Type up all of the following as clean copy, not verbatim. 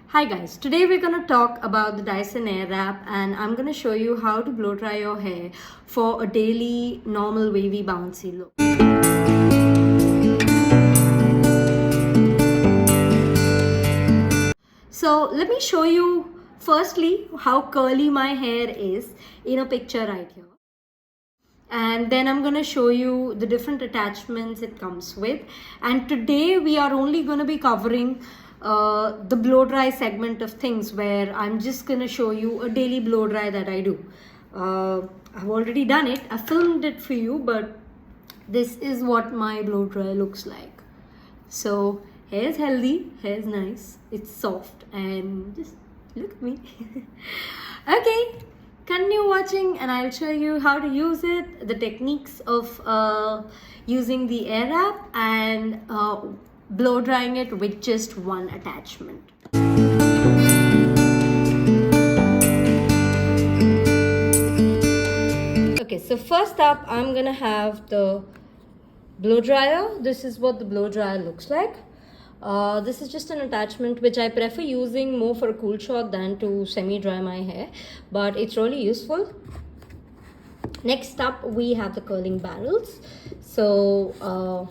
Hi guys, today we're going to talk about the Dyson Airwrap and I'm going to show you how to blow dry your hair for a daily normal wavy bouncy look. So let me show you firstly how curly my hair is in a picture right here. And then I'm going to show you the different attachments it comes with. And today we are only going to be covering the blow dry segment of things, where I'm just going to show you a daily blow dry that I do. I've already done it. I filmed it for you, but this is what my blow dry looks like. So hair is healthy, hair is nice, it's soft, and just look at me. Okay, continue watching and I'll show you how to use it, the techniques of using the Airwrap and blow drying it with just one attachment. Okay, so first up I'm gonna have the blow dryer. This is what the blow dryer looks like. This is just an attachment which I prefer using more for a cool shot than to semi-dry my hair, but it's really useful. Next up we have the curling barrels. So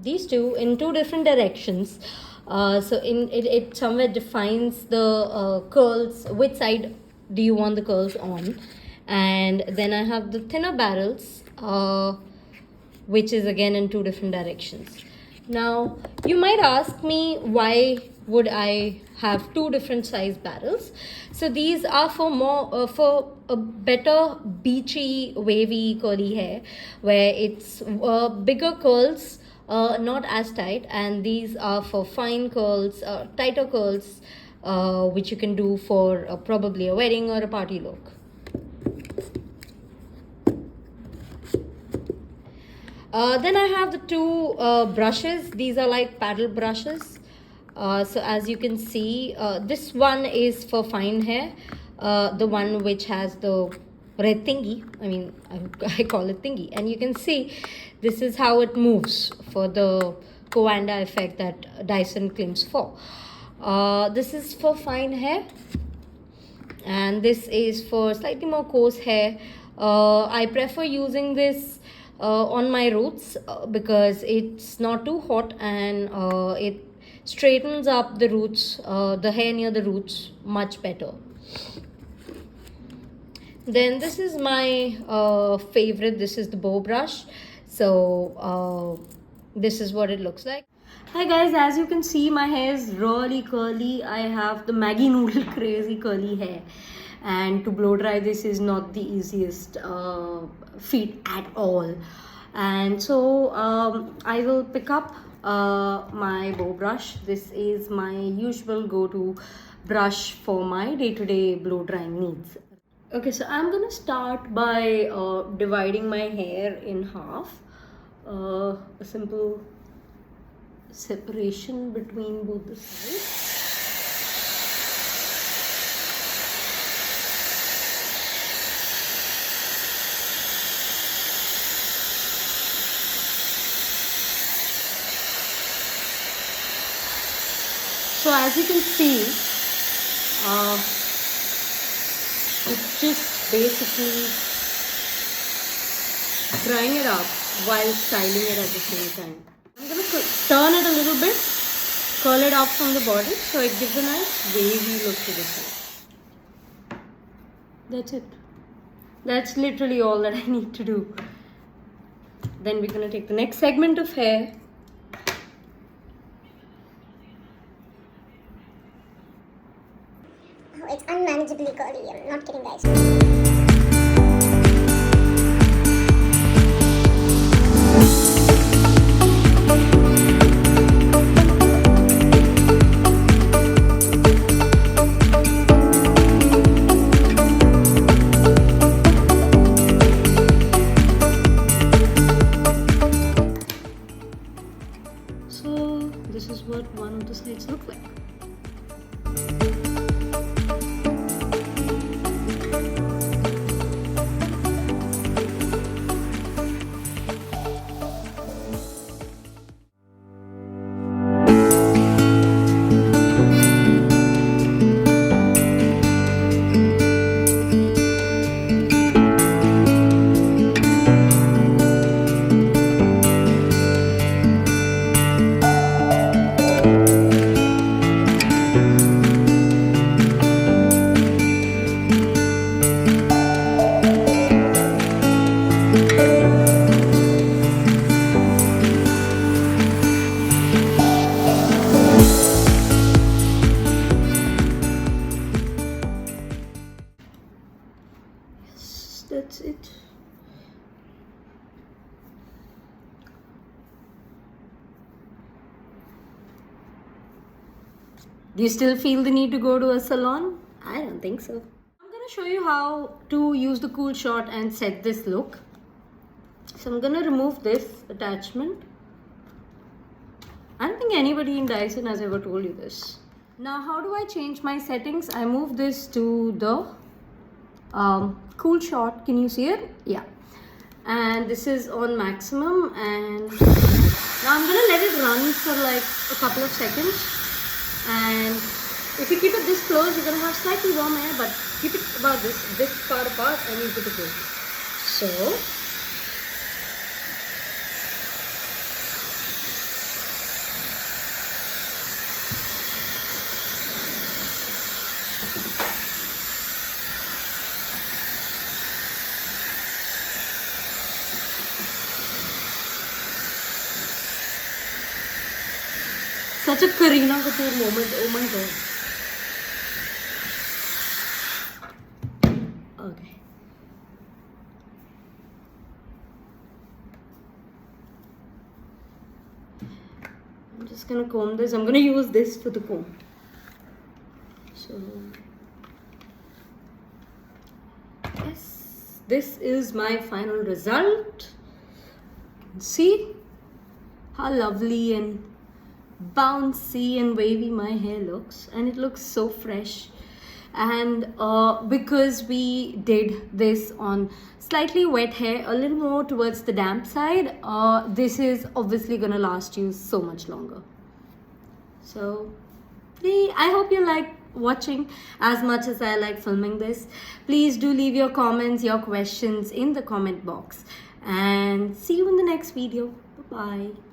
these two in two different directions. So it somewhere defines the curls, which side do you want the curls on. And then I have the thinner barrels, which is again in two different directions. Now you might ask me, why would I have two different size barrels? So these are for more for a better beachy wavy curly hair, where it's bigger curls, not as tight, and these are for fine curls, tighter curls, which you can do for probably a wedding or a party look. Then I have the two brushes. These are like paddle brushes. So as you can see, this one is for fine hair. The one which has the red thingy, I call it thingy. And you can see this is how it moves for the Coanda effect that Dyson claims for. This is for fine hair. And this is for slightly more coarse hair. I prefer using this on my roots because it's not too hot, and it straightens up the roots, the hair near the roots, much better. Then this is my favorite. This is the bow brush. So this is what it looks like. Hi guys, as you can see, my hair is really curly. I have the Maggie noodle crazy curly hair, and to blow dry this is not the easiest feat at all. And so I will pick up my bow brush. This is my usual go-to brush for my day-to-day blow drying needs. Okay, so I'm gonna start by dividing my hair in half. A simple separation between both the sides. So as you can see, it's just basically drying it up while styling it at the same time. I'm going to turn it a little bit, curl it up from the body so it gives a nice wavy look to the side. That's it. That's literally all that I need to do. Then we're going to take the next segment of hair. Oh, it's unmanageably curly. I'm not kidding, guys. So this is what one of the sides look like. Do you still feel the need to go to a salon? I don't think so. I'm gonna show you how to use the cool shot and set this look. So I'm gonna remove this attachment. I don't think anybody in Dyson has ever told you this. Now, how do I change my settings? I move this to the cool shot. Can you see it? Yeah. And this is on maximum, and now I'm gonna let it run for like a couple of seconds. And if you keep it this close, you're gonna have slightly warm air, but keep it about this far apart and you're good to go. So such a Kareena Kapoor moment. Oh my god. Okay. I'm just gonna comb this. I'm gonna use this for the comb. So, yes, this is my final result. See how lovely and bouncy and wavy my hair looks, and it looks so fresh. And because we did this on slightly wet hair, a little more towards the damp side, this is obviously gonna last you so much longer. So I hope you like watching as much as I like filming this. Please do leave your comments, your questions in the comment box, and see you in the next video. Bye bye.